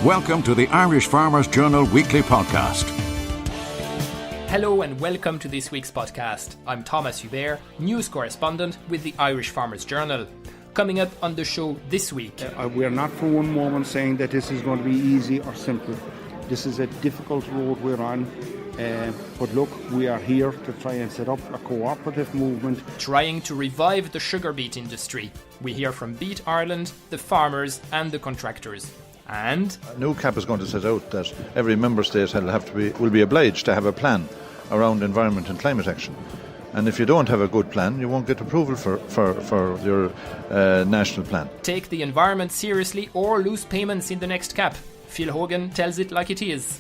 Welcome to the Irish Farmers Journal Weekly Podcast. Hello and welcome to this week's podcast. I'm Thomas Hubert, news correspondent with the Irish Farmers Journal. Coming up on the show this week. We are not for one moment saying that this is going to be easy or simple. This is a difficult road we're on. But look, we are here to try and set up a cooperative movement. Trying to revive the sugar beet industry. We hear from Beet Ireland, the farmers and the contractors. And a new CAP is going to set out that every member state will be obliged to have a plan around environment and climate action. And if you don't have a good plan, you won't get approval for your national plan. Take the environment seriously or lose payments in the next CAP. Phil Hogan tells it like it is.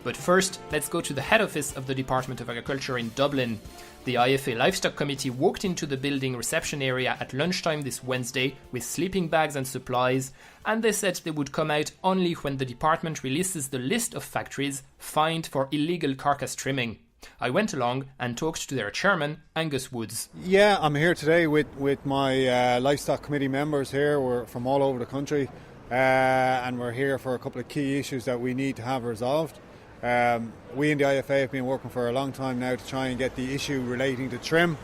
But first, let's go to the head office of the Department of Agriculture in Dublin. The IFA Livestock Committee walked into the building reception area at lunchtime this Wednesday with sleeping bags and supplies, and they said they would come out only when the department releases the list of factories fined for illegal carcass trimming. I went along and talked to their chairman, Angus Woods. Yeah, I'm here today with my Livestock Committee members here. We're from all over the country, and we're here for a couple of key issues that we need to have resolved. We in the IFA have been working for a long time now to try and get the issue relating to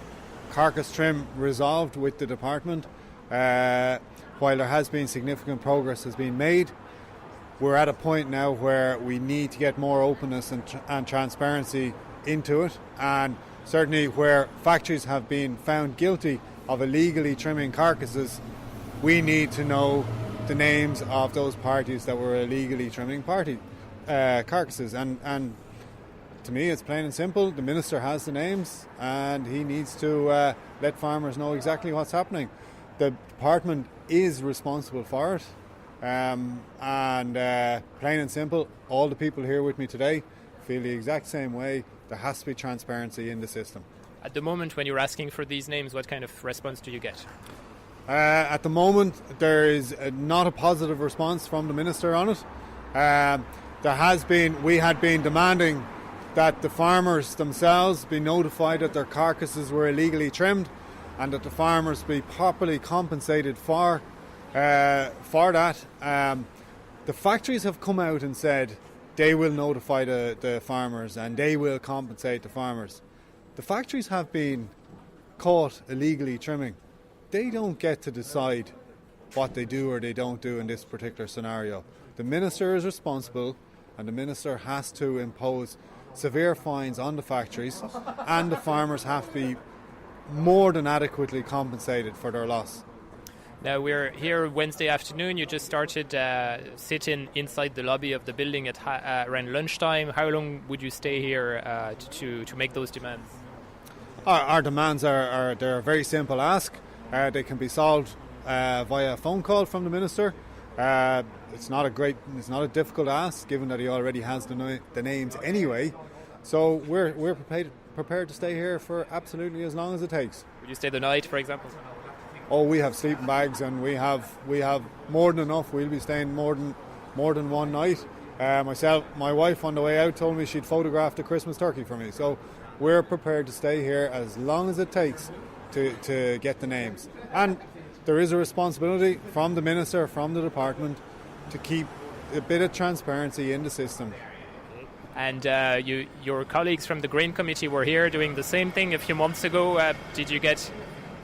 carcass trim, resolved with the department. While there has been significant progress has been made, we're at a point now where we need to get more openness and transparency into it, and certainly where factories have been found guilty of illegally trimming carcasses, we need to know the names of those parties that were illegally trimming carcasses, and to me it's plain and simple. The Minister has the names and he needs to let farmers know exactly what's happening. The department is responsible for it, and plain and simple, all the people here with me today feel the exact same way. There has to be transparency in the system. At the moment when you're asking for these names, what kind of response do you get? At the moment there is not a positive response from the Minister on it. We had been demanding that the farmers themselves be notified that their carcasses were illegally trimmed and that the farmers be properly compensated for that. The factories have come out and said they will notify the farmers and they will compensate the farmers. The factories have been caught illegally trimming. They don't get to decide what they do or they don't do in this particular scenario. The Minister is responsible, and the Minister has to impose severe fines on the factories, and the farmers have to be more than adequately compensated for their loss. Now we're here Wednesday afternoon. You just started sitting inside the lobby of the building at around lunchtime. How long would you stay here to make those demands? Our demands they're a very simple ask. They can be solved via a phone call from the Minister. It's not a difficult ask, given that he already has the names anyway. So we're prepared to stay here for absolutely as long as it takes. Would you stay the night, for example? Oh, we have sleeping bags and we have more than enough. We'll be staying more than one night. My wife on the way out told me she'd photographed the Christmas turkey for me. So we're prepared to stay here as long as it takes to get the names. And there is a responsibility from the Minister, from the department, to keep a bit of transparency in the system. And your colleagues from the Grain Committee were here doing the same thing a few months ago. Did you get,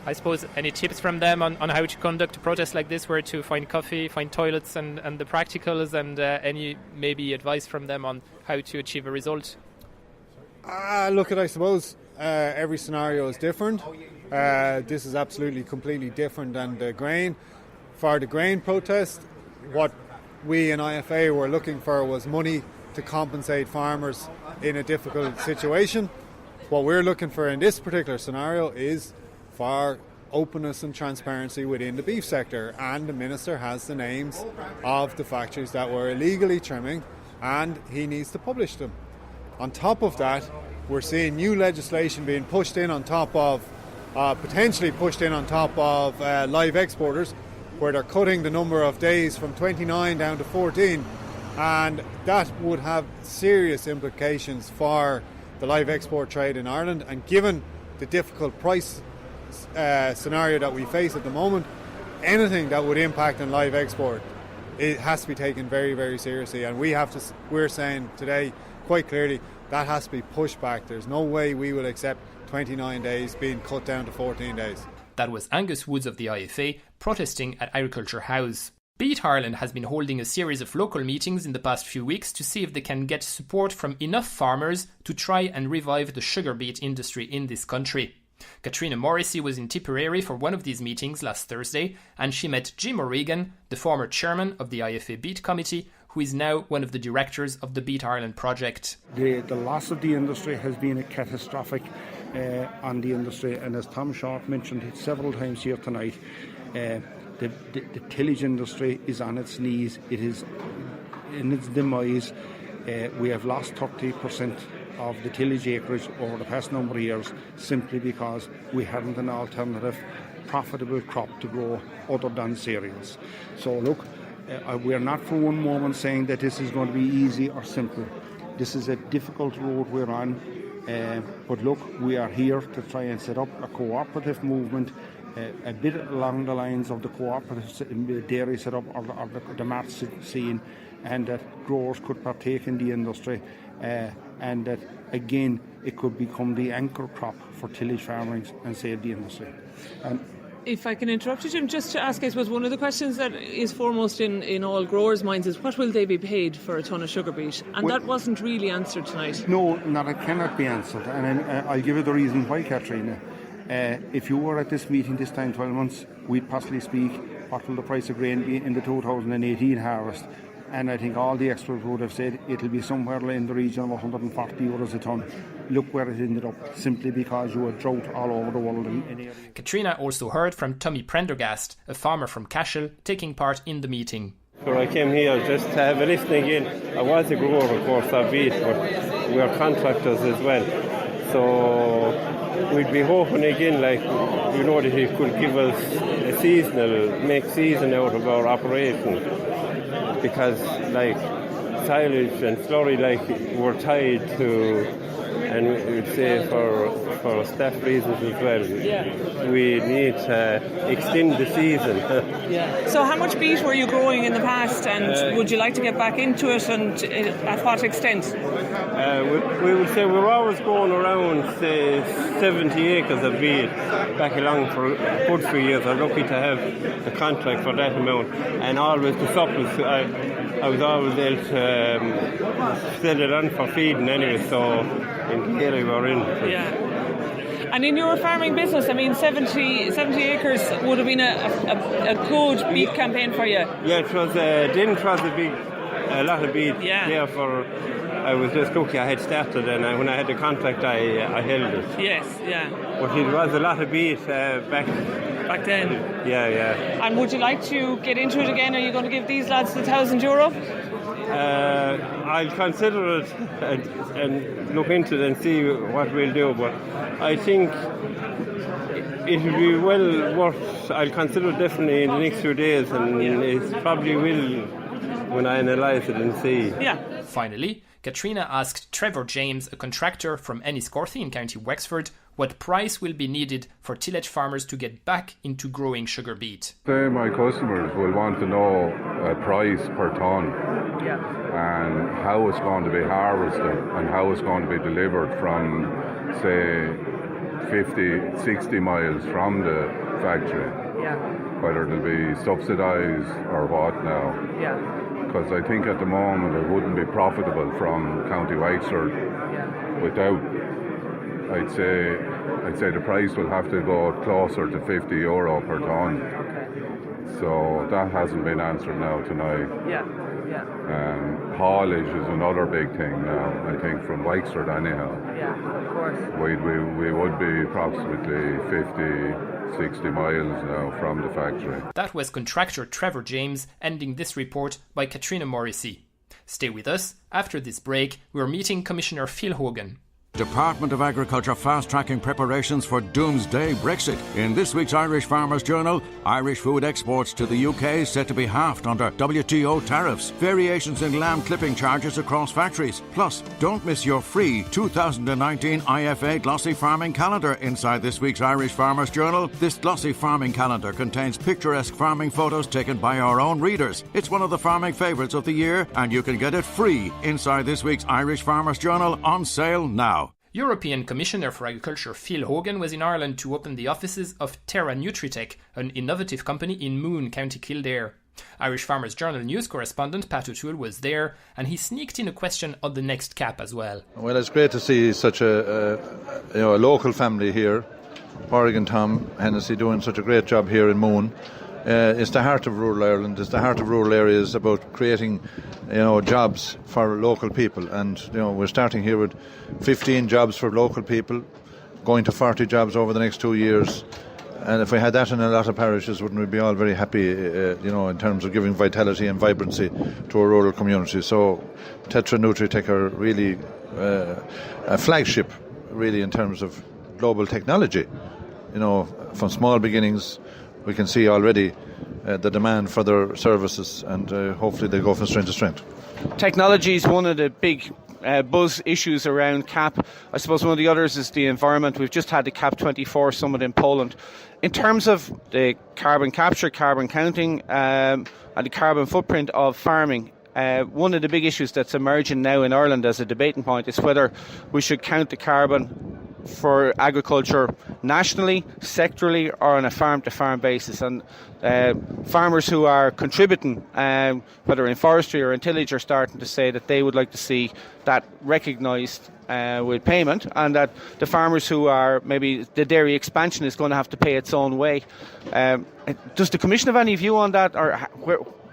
I suppose, any tips from them on how to conduct a protest like this, where to find coffee, find toilets and the practicals, and any maybe advice from them on how to achieve a result? I suppose every scenario is different. This is absolutely completely different than the grain. For the grain protest, what we in IFA were looking for was money to compensate farmers in a difficult situation. What we're looking for in this particular scenario is for openness and transparency within the beef sector, and the Minister has the names of the factories that were illegally trimming and he needs to publish them. On top of that, we're seeing new legislation being potentially pushed in on top of live exporters, where they're cutting the number of days from 29 down to 14, and that would have serious implications for the live export trade in Ireland. And given the difficult price scenario that we face at the moment, anything that would impact on live export it has to be taken very, very seriously, and we're saying today quite clearly that has to be pushed back. There's no way we will accept 29 days being cut down to 14 days. That was Angus Woods of the IFA protesting at Agriculture House. Beet Ireland has been holding a series of local meetings in the past few weeks to see if they can get support from enough farmers to try and revive the sugar beet industry in this country. Katrina Morrissey was in Tipperary for one of these meetings last Thursday, and she met Jim O'Regan, the former chairman of the IFA Beet Committee, who is now one of the directors of the Beet Ireland project. The loss of the industry has been a catastrophic on the industry, and as Tom Short mentioned it several times here tonight, the tillage industry is on its knees. It is in its demise. We have lost 30% of the tillage acreage over the past number of years simply because we haven't an alternative profitable crop to grow other than cereals. So look, we are not for one moment saying that this is going to be easy or simple. This is a difficult road we're on, but look, we are here to try and set up a cooperative movement, a bit along the lines of the cooperative dairy setup or the mart scene, and that growers could partake in the industry, and that again it could become the anchor crop for tillage farming and save the industry. If I can interrupt you, Jim, just to ask, I suppose one of the questions that is foremost in all growers' minds is what will they be paid for a tonne of sugar beet? And that wasn't really answered tonight. No, it cannot be answered, and I'll give you the reason why, Katrina. If you were at this meeting this time 12 months, we'd possibly speak what will the price of grain be in the 2018 harvest, and I think all the experts would have said it'll be somewhere in the region of €140 a tonne. Look where it ended up, simply because you had drought all over the world. Katrina also heard from Tommy Prendergast, a farmer from Cashel, taking part in the meeting. I came here just to have a listen again. I was a grower, of course, of beet, but we are contractors as well. So we'd be hoping again, that he could give us a make season out of our operation. Because, silage and slurry, we're tied to, and we'd say for staff reasons as well, we need to extend the season. So how much beet were you growing in the past, and would you like to get back into it, and at what extent? We would say we were always going around, say, 70 acres of beet back along for a good few years. I'm lucky to have a contract for that amount, and always the surplus. I was always able to sell it on for feeding anyway, so in the area we're in. And in your farming business, 70 acres would have been a good beet campaign for you. Yeah, it was a lot of beet. I was just lucky I had started, and when I had the contract I held it. Yes, yeah. But it was a lot of beet back then. Yeah. And would you like to get into it again? Are you going to give these lads the €1,000? I'll consider it and look into it and see what we'll do, but I think it will be well worth. I'll consider it definitely in the next few days, and it probably will when I analyse it and see. Yeah. Finally, Katrina asked Trevor James, a contractor from Enniscorthy in County Wexford, what price will be needed for tillage farmers to get back into growing sugar beet. My customers will want to know a price per tonne and how it's going to be harvested and how it's going to be delivered from, say, 50, 60 miles from the factory. Whether it'll be subsidised or what now. Because I think at the moment it wouldn't be profitable from County Wexford without, I'd say the price will have to go closer to €50 per tonne. So that hasn't been answered now tonight. Haulage is another big thing now, I think, from Wexford anyhow. Of course. We would be approximately 50-60 miles now from the factory. That was contractor Trevor James, ending this report by Katrina Morrissey. Stay with us. After this break, we're meeting Commissioner Phil Hogan. Department of Agriculture fast-tracking preparations for doomsday Brexit. In this week's Irish Farmers Journal, Irish food exports to the UK set to be halved under WTO tariffs. Variations in lamb clipping charges across factories. Plus, don't miss your free 2019 IFA Glossy Farming Calendar inside this week's Irish Farmers Journal. This glossy farming calendar contains picturesque farming photos taken by our own readers. It's one of the farming favourites of the year, and you can get it free inside this week's Irish Farmers Journal, on sale now. European Commissioner for Agriculture Phil Hogan was in Ireland to open the offices of Terra Nutritech, an innovative company in Moon, County Kildare. Irish Farmers Journal news correspondent Pat O'Toole was there, and he sneaked in a question on the next CAP as well. Well, it's great to see such a local family here, Oregon Tom Hennessy, doing such a great job here in Moon. It's the heart of rural Ireland. It's the heart of rural areas, about creating, jobs for local people. And we're starting here with 15 jobs for local people, going to 40 jobs over the next 2 years. And if we had that in a lot of parishes, wouldn't we be all very happy? In terms of giving vitality and vibrancy to our rural community. So, Terra Nutritech are really a flagship, really, in terms of global technology. From small beginnings, we can see already the demand for their services, and hopefully they go from strength to strength. Technology is one of the big buzz issues around CAP. I suppose one of the others is the environment. We've just had the CAP 24 summit in Poland. In terms of the carbon capture, carbon counting, and the carbon footprint of farming, one of the big issues that's emerging now in Ireland as a debating point is whether we should count the carbon for agriculture nationally, sectorally, or on a farm-to-farm basis. And farmers who are contributing, whether in forestry or in tillage, are starting to say that they would like to see that recognised with payment, and that the farmers who are, maybe the dairy expansion is going to have to pay its own way. Does the Commission have any view on that, or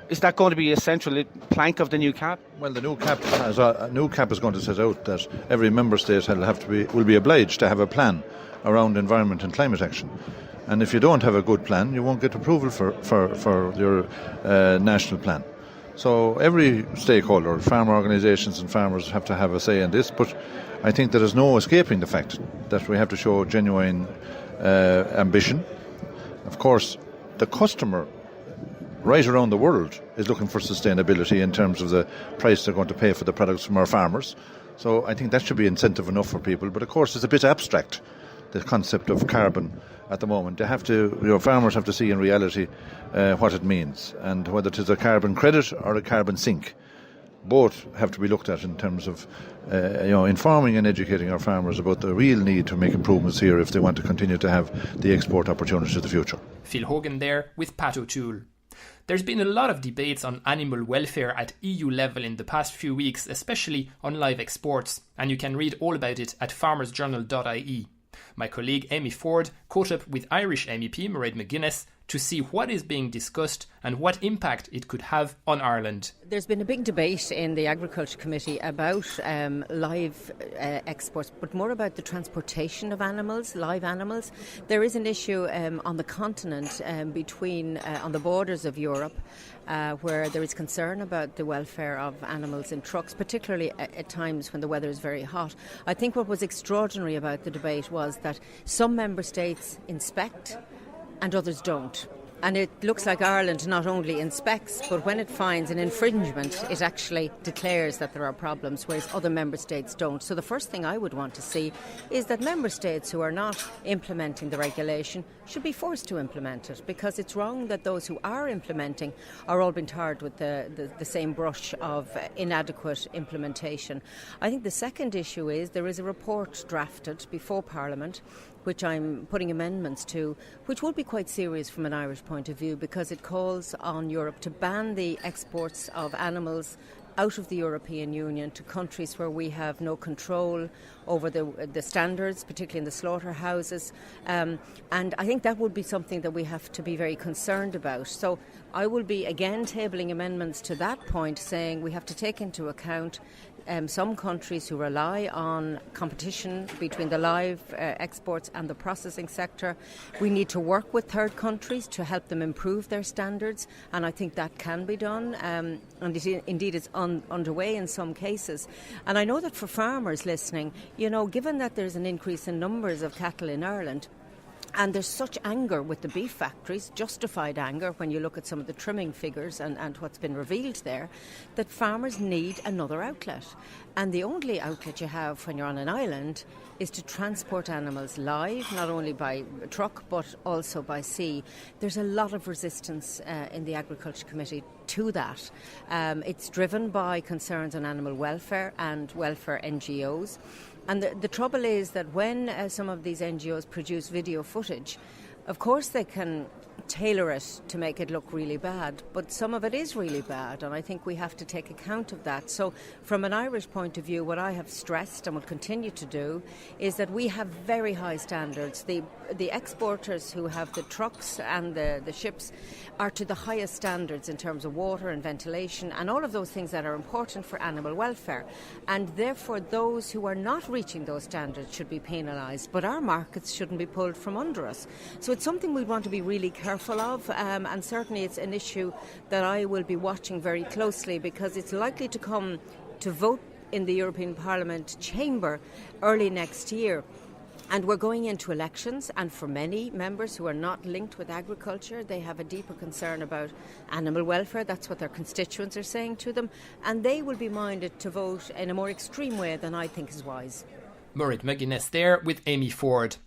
is that going to be a central plank of the new CAP? Well, the new CAP is going to set out that every member state will be obliged to have a plan around environment and climate action. And if you don't have a good plan, you won't get approval for your national plan. So every stakeholder, farm organisations and farmers, have to have a say in this. But I think there is no escaping the fact that we have to show genuine ambition. Of course, the customer right around the world is looking for sustainability in terms of the price they're going to pay for the products from our farmers. So I think that should be incentive enough for people. But of course, it's a bit abstract, the concept of carbon at the moment. They have to, farmers have to see in reality what it means, and whether it is a carbon credit or a carbon sink. Both have to be looked at in terms of informing and educating our farmers about the real need to make improvements here if they want to continue to have the export opportunities of the future. Phil Hogan there with Pat O'Toole. There's been a lot of debates on animal welfare at EU level in the past few weeks, especially on live exports, and you can read all about it at farmersjournal.ie. My colleague Amy Ford caught up with Irish MEP Mairead McGuinness to see what is being discussed and what impact it could have on Ireland. There's been a big debate in the Agriculture Committee about live exports, but more about the transportation of animals, live animals. There is an issue on the continent between on the borders of Europe where there is concern about the welfare of animals in trucks, particularly at times when the weather is very hot. I think what was extraordinary about the debate was that some member states inspect and others don't. And it looks like Ireland not only inspects, but when it finds an infringement, it actually declares that there are problems, whereas other member states don't. So the first thing I would want to see is that member states who are not implementing the regulation should be forced to implement it, because it's wrong that those who are implementing are all being tarred with the same brush of inadequate implementation. I think the second issue is there is a report drafted before Parliament which I'm putting amendments to, which would be quite serious from an Irish point of view, because it calls on Europe to ban the exports of animals out of the European Union to countries where we have no control over the standards, particularly in the slaughterhouses. And I think that would be something that we have to be very concerned about. So I will be again tabling amendments to that point, saying we have to take into account some countries who rely on competition between the live exports and the processing sector. We need to work with third countries to help them improve their standards, and I think that can be done, and indeed it's underway in some cases. And I know that for farmers listening, given that there's an increase in numbers of cattle in Ireland, and there's such anger with the beef factories, justified anger when you look at some of the trimming figures and what's been revealed there, that farmers need another outlet. And the only outlet you have when you're on an island is to transport animals live, not only by truck but also by sea. There's a lot of resistance in the Agriculture Committee to that. It's driven by concerns on animal welfare and welfare NGOs. And the trouble is that when some of these NGOs produce video footage, of course they can tailor it to make it look really bad, but some of it is really bad, and I think we have to take account of that. So from an Irish point of view, what I have stressed and will continue to do is that we have very high standards. The exporters who have the trucks and the ships are to the highest standards in terms of water and ventilation and all of those things that are important for animal welfare, and therefore those who are not reaching those standards should be penalised, but our markets shouldn't be pulled from under us. So it's something we want to be really careful of, and certainly it's an issue that I will be watching very closely, because it's likely to come to vote in the European Parliament chamber early next year. And we're going into elections, and for many members who are not linked with agriculture, they have a deeper concern about animal welfare. That's what their constituents are saying to them, and they will be minded to vote in a more extreme way than I think is wise. Mairead McGuinness there with Amy Ford.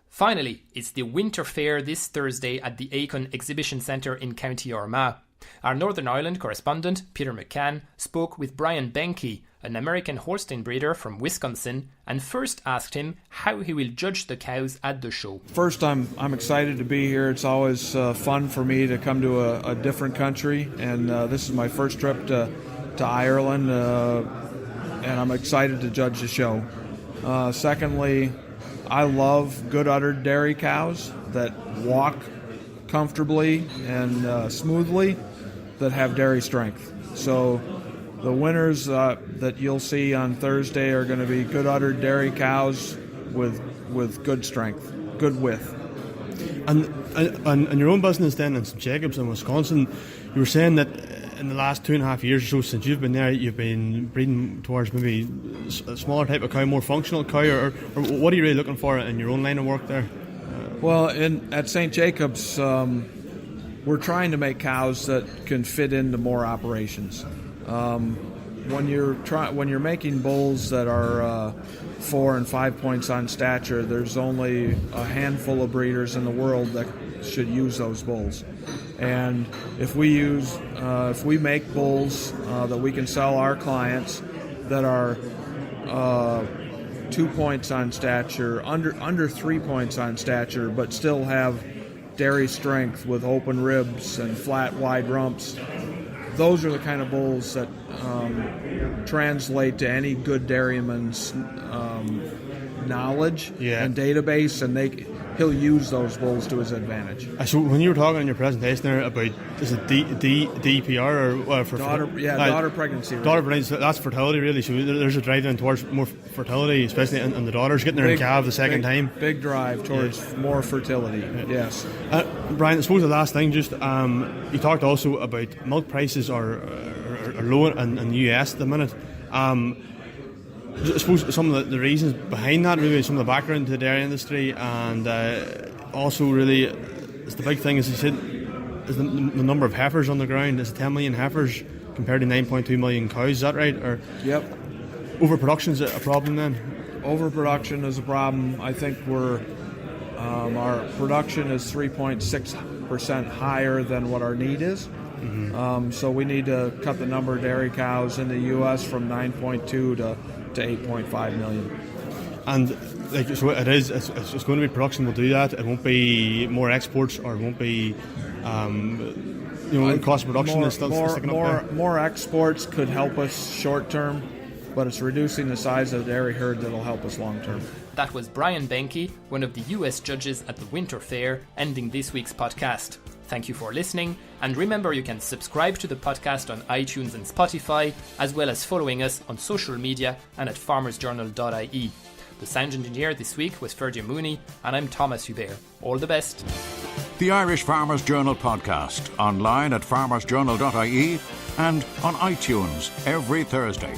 Finally, it's the Winter Fair this Thursday at the Acon Exhibition Centre in County Armagh. Our Northern Ireland correspondent, Peter McCann, spoke with Brian Benke, an American Holstein breeder from Wisconsin, and first asked him how he will judge the cows at the show. First, I'm excited to be here. It's always fun for me to come to a different country, and this is my first trip to Ireland, and I'm excited to judge the show. Secondly, I love good uddered dairy cows that walk comfortably and smoothly, that have dairy strength. So the winners that you'll see on Thursday are going to be good uddered dairy cows with good strength, good width. And your own business then in St. Jacobs in Wisconsin, you were saying that in the last 2.5 years or so since you've been there, you've been breeding towards maybe a smaller type of cow, more functional cow, or what are you really looking for in your own line of work there? Well, at St. Jacobs, we're trying to make cows that can fit into more operations. When you're making bulls that are 4 and 5 points on stature, there's only a handful of breeders in the world that should use those bulls. And if we make bulls that we can sell our clients that are 2 points on stature, under 3 points on stature, but still have dairy strength with open ribs and flat, wide rumps, those are the kind of bulls that translate to any good dairyman's knowledge and database, and he'll use those bulls to his advantage. So when you were talking in your presentation there about, is it DPR or for daughter pregnancy rate. Daughter pregnancy, that's fertility really. So there's a drive in towards more fertility, especially in the daughters getting their calves the second time. Big drive towards more fertility. Yes. Brian, I suppose the last thing, just you talked also about milk prices are low in the US at the minute. I suppose some of the reasons behind that, really, some of the background to the dairy industry, and also really, it's the big thing, as you said, is the number of heifers on the ground. It's 10 million heifers compared to 9.2 million cows. Is that right? Or yep. Overproduction is a problem then? Overproduction is a problem. I think our production is 3.6% higher than what our need is. Mm-hmm. So we need to cut the number of dairy cows in the U.S. from 9.2 to 8.5 million. And so it's going to be production will do that. It won't be more exports, or it won't be cost of production is still sticking up there. More exports could help us short term, but it's reducing the size of the dairy herd that'll help us long term. That was Brian Benke, one of the US judges at the Winter Fair, ending this week's podcast. Thank you for listening, and remember you can subscribe to the podcast on iTunes and Spotify, as well as following us on social media and at farmersjournal.ie. The sound engineer this week was Ferdia Mooney, and I'm Thomas Hubert. All the best. The Irish Farmers Journal podcast, online at farmersjournal.ie and on iTunes every Thursday.